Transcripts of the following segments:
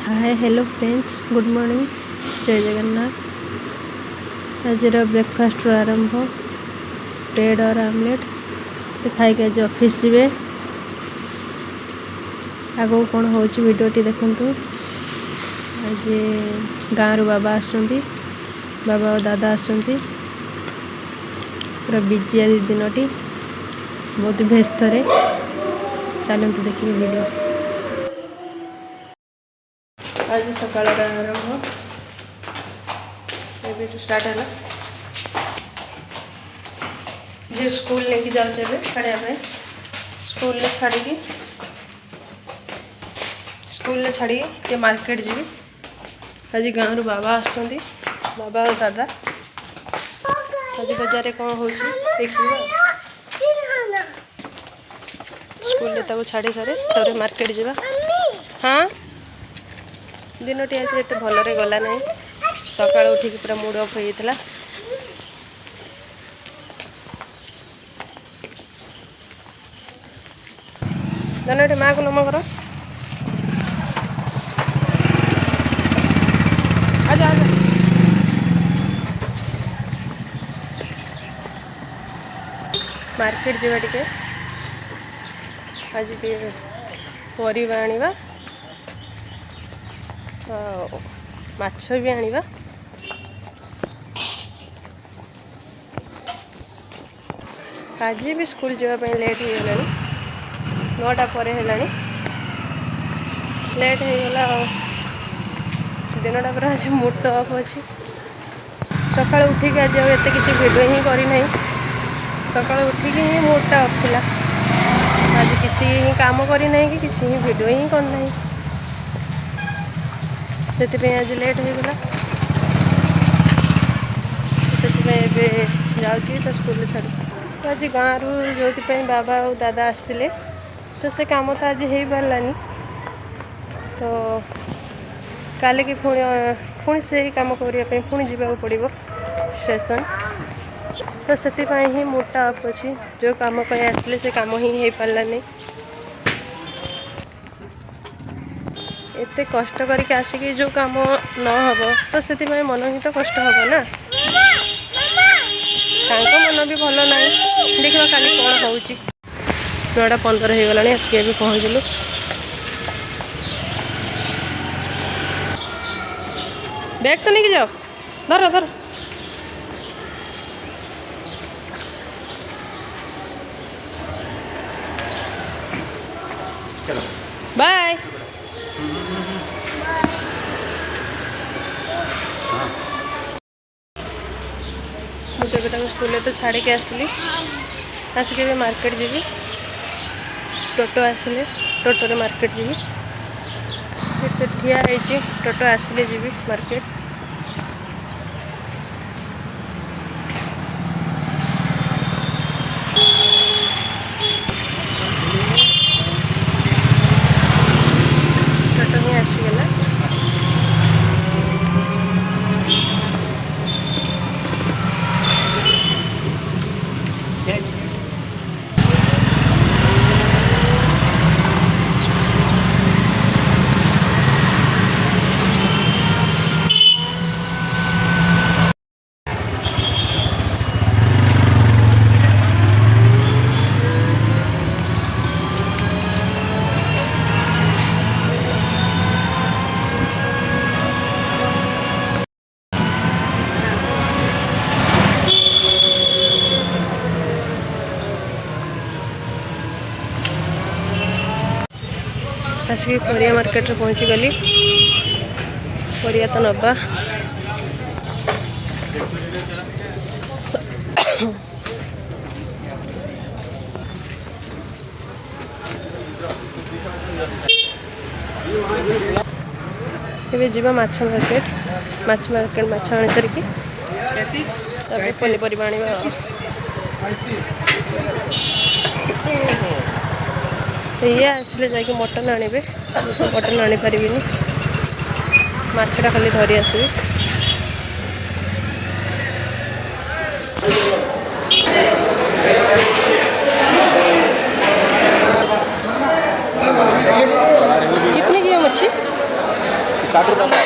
Hi hello friends good morning जय जगन्नाथ। आज breakfast आरंभ ब्रेड और आमलेट से खाई के आज ऑफिस जीवे। आगो कौन हो वीडियोटी देखु। आज गाँव बाबा आसुंती, बाबा और दादा आसुंती। पूरा बिजी आज दिनटी बहुत व्यस्त रे। चलते देखिए वीडियो। आज सकाल आरंभ स्टार्ट है जे स्कूल लेके जाऊे छाड़िया स्कूल छाड़ी मार्केट जी। आज गाँव बाबा आसुंती, बाबा और दादा। आज बजार कौन हो देखिए। स्कूल छाड़ी सारे तब मार्केट जावा। हाँ दिनटी आज एत भलरे गला ना। सकाल उठिक पूरा मूड अफ होता। जान माँ को नम कर। आजा आजा मार्केट जावा टिके। आज परिवा आनिबा, माछ भी आनिबा। आज भी स्कूल जावाई लेट हो गला। 9टा पर है लेट हो गला। दिनटा पूरा आज मूड तो अफ अच्छी। सका उठिक आज एत किसी भिडियो ही करना। सका उठिक ही मूडटा अफ थी। आज किसी ही काम करना कि किसी ही भिडियो ही करना। से आज लेट हो गला। से जाऊँगी तो स्कूल छाड़ी। आज गाँव रू जो बाबा और दादा आसते तो से काम तो आज हो पारानी। तो काले की पुणी से ही काम करने पुणी जावाक पड़ो स्टेशन। तो से ही मूडटा अफ अच्छी। जो काम आसते से काम ही हो पारानी। एते कष्ट करके आसिक जो काम न हम तो से मन ही तो कष्ट हम ना। मन भी भल ना। देखा काली कौन हो। 9:15 हो गला। आसिक भी पहुँचलु। बैग तो नहीं जाओ। धर धर बाय। मुझे स्कूल तो छाड़ी के आसली। आसिक भी मार्केट जी। टोटो आसले टोटो मार्केट जी। ठिया टोटो आसले जी मार्केट। टोटो ही आसीगला। आसिक परिया मार्केट रे पहुँची गली। परिया तो नबा। एबे जीवा माछ मार्केट। माछ आनी सारिकी पनीपरिया आनिबा। ये आसले जाके मटन आनिबे। मटन आनी पारिबिनी। माछटा खाली धरी आसबे। कितनी की मच्छी? 60 रुपये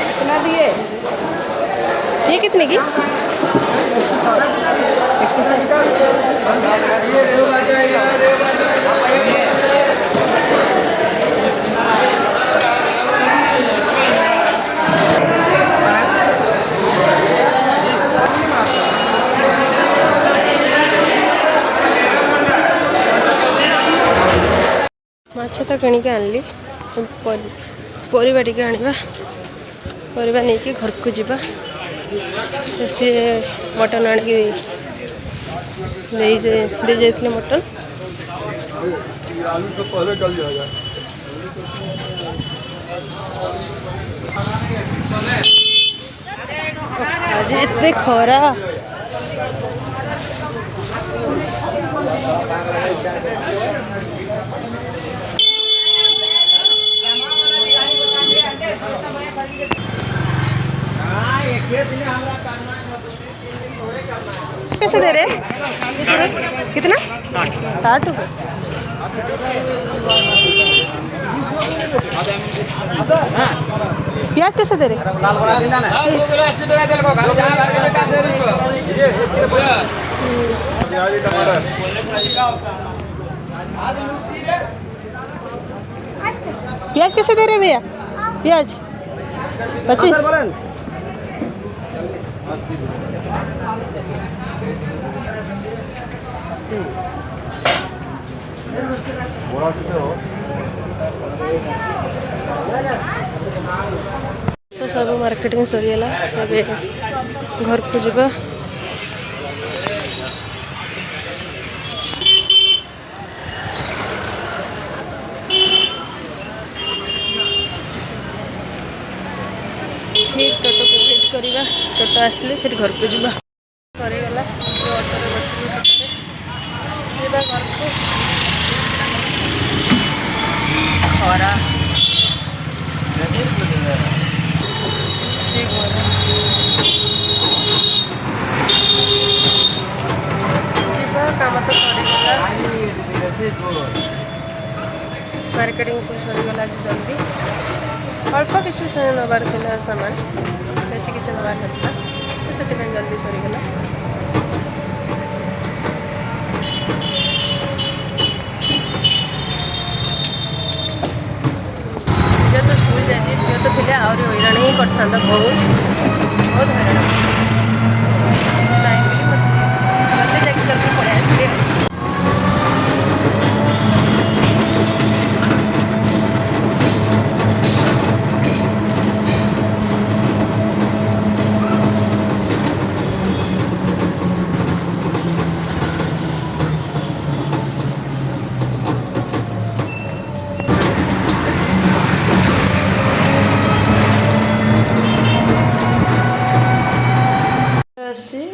कितना दिए? ये कितने की? 160। माछ तो किणिक आनली परिबा टिके आनिबा परिबा नहीं कि घर को जीवा सी मटन आनिकी दे जाइए मटन आज इतने खरा कैसे दे रहे? कितना? 60 रुपये। प्याज कैसे दे रहे? 30। प्याज कैसे दे रहे भैया? प्याज 25। तो सब मार्केटिंग सरीगला घर को जीवा फिर टोटो को वेट करवा टोटो आसले फिर घर को जीवा सरीगला ऑटो बस जीवा घर को खरा जीवा काम तो सरीगला मार्केटिंग से सरीगला जल्दी अल्प किसी नबार था सामान बेस किसी नबार ना तो से जल्दी सरीगला झील तो स्कूल जाए झील तो थे आहरी हईराण ही कर बहुत हईराण टाइम जल्दी जाके जल्दी पड़े आसली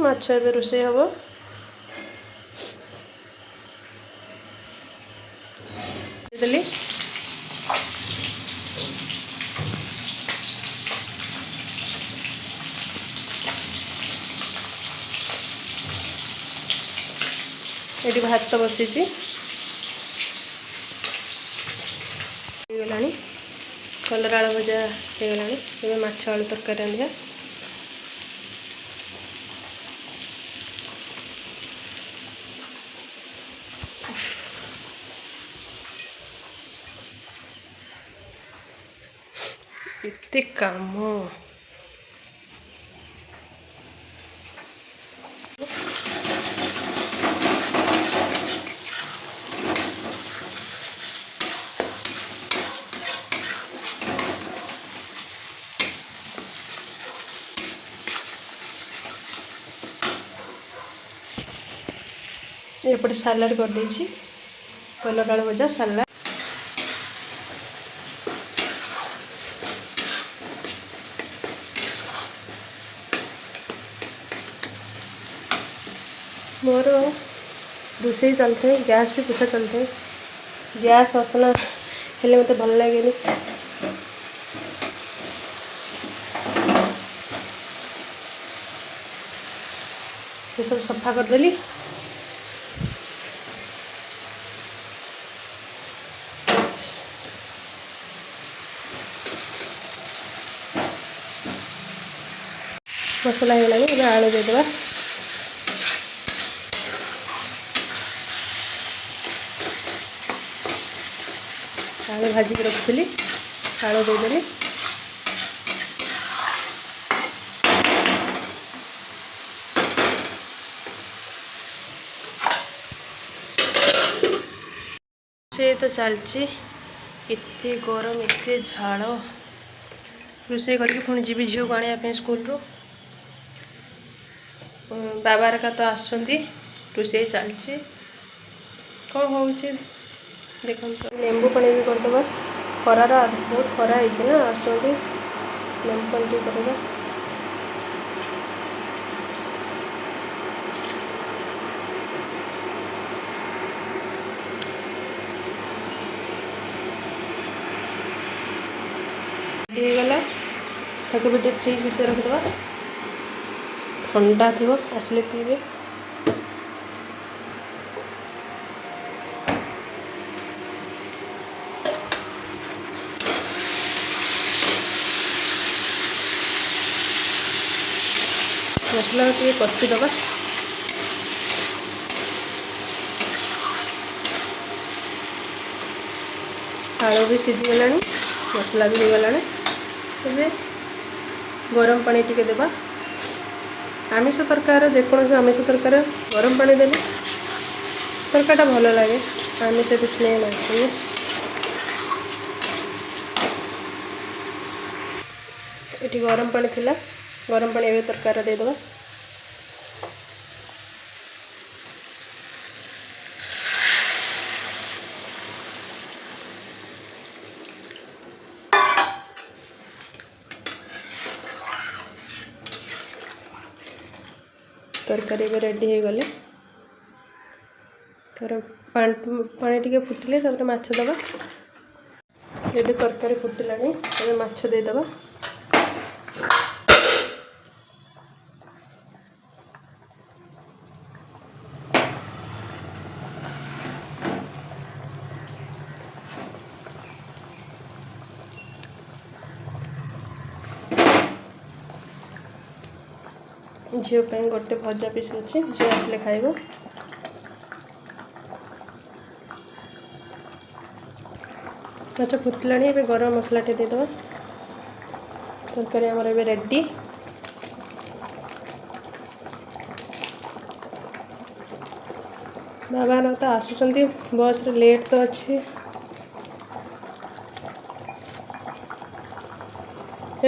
माछ ए रोषे हम देली ये भात बसी कलरा आलू भजा हो माछ आलू तरकारी रांधिया इतने काम एपटे सालाड कर देछि कलरा आलू भजा सालाड मोर रोषे चलते गैस भी पूछा चलते गैस असना हेले मत भल लगे ये सब सफा करदेली मसला ହେଇଗଲାଣି ଏବେ ଆଳୁ ଦେଇଦେବା। आलू भाजिक रखी आलू देदेली से तो चलती एते गरम एते झाड़ रोषे करके पुणी जी झील को आने स्कूल रू बाबार का तो आसुँच रोषे चलती कौन हो देख लेंबू पानी भी करदे खरार बहुत खरा होना आसुँच लेंबू पानी भी करदे गला ताको भी फ्रिज भीतर रखिदे ठंडा थी आसले पीबे। मसला टे कषिदबा आलू भी सीझीगला मसला भी हो गला तेरे गरम पानी टिके देबा आमिष तरकार जेकोसी आमिष तरकार गरम पानी देले तरकाटा भल लगे आमिष स्मेल आसे ये गरम पानी थिला गरम पानी एवं तरकार देदेबा तरकारी भी रेडी हो गले तर पानी टिके फुटिले तापर माछ दबा ये तरकारी फुटिलानी तबे माछ देदेबा झील गोटे भजा पीस अच्छे झील आसले खाइब माछ फुटला गरम मसला टे देदेबा तरकारी आमर ए रेडी बाबा ना तो आसुँच बस रे लेट तो अच्छे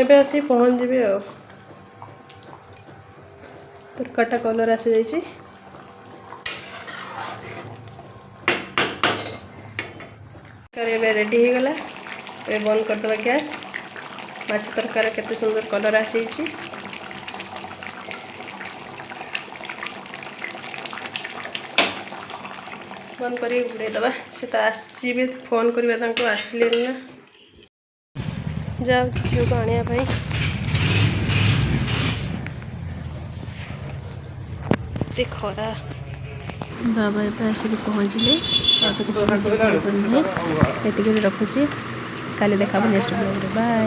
एबे आसी पहुँच जी आ तरकाटा कलर आसी जाइए रेडी हो गला बंद करदे गैस माछ तरकारी केते सुंदर कलर आसी बंद कर घोड़े दबा से तो आसवे फोन करवा आसले ना जाओ झील को आने खरा बाबा ये आसिक पहुँचले रखुची काली देखा नेक्स्ट ब्लॉग रे बाय।